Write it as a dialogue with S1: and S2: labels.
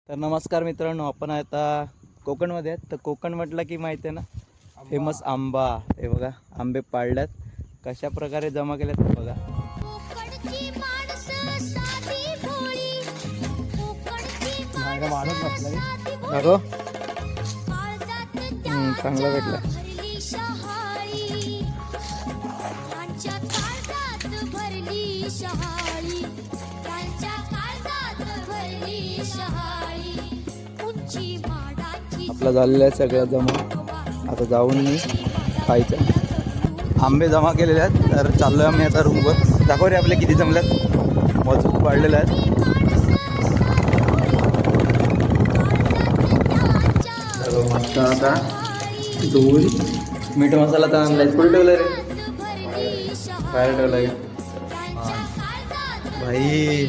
S1: तर नमस्कार मित्रांनो, आपण आता कोकणमध्ये आहेत. तर कोकण म्हटलं की माहिती आहे ना, फेमस आंबा. हे बघा आंबे पाळल्यात, कशा प्रकारे जमा केल्यात ते बघा. नको चांगला भेटला. आपला झालेला आहे सगळं जमा. आता जाऊन मी खायचं. आंबे जमा केलेले आहेत, तर चाललोय आम्ही आता रूमवर. दाखव रे आपले किती जमल्यात. मजबूत पाडलेले आहेत. मस्त आता दोन मीठ मसाला तर आणलाय. कुठे ठेवलाय रे? बाहेर ठेवलाय भाई.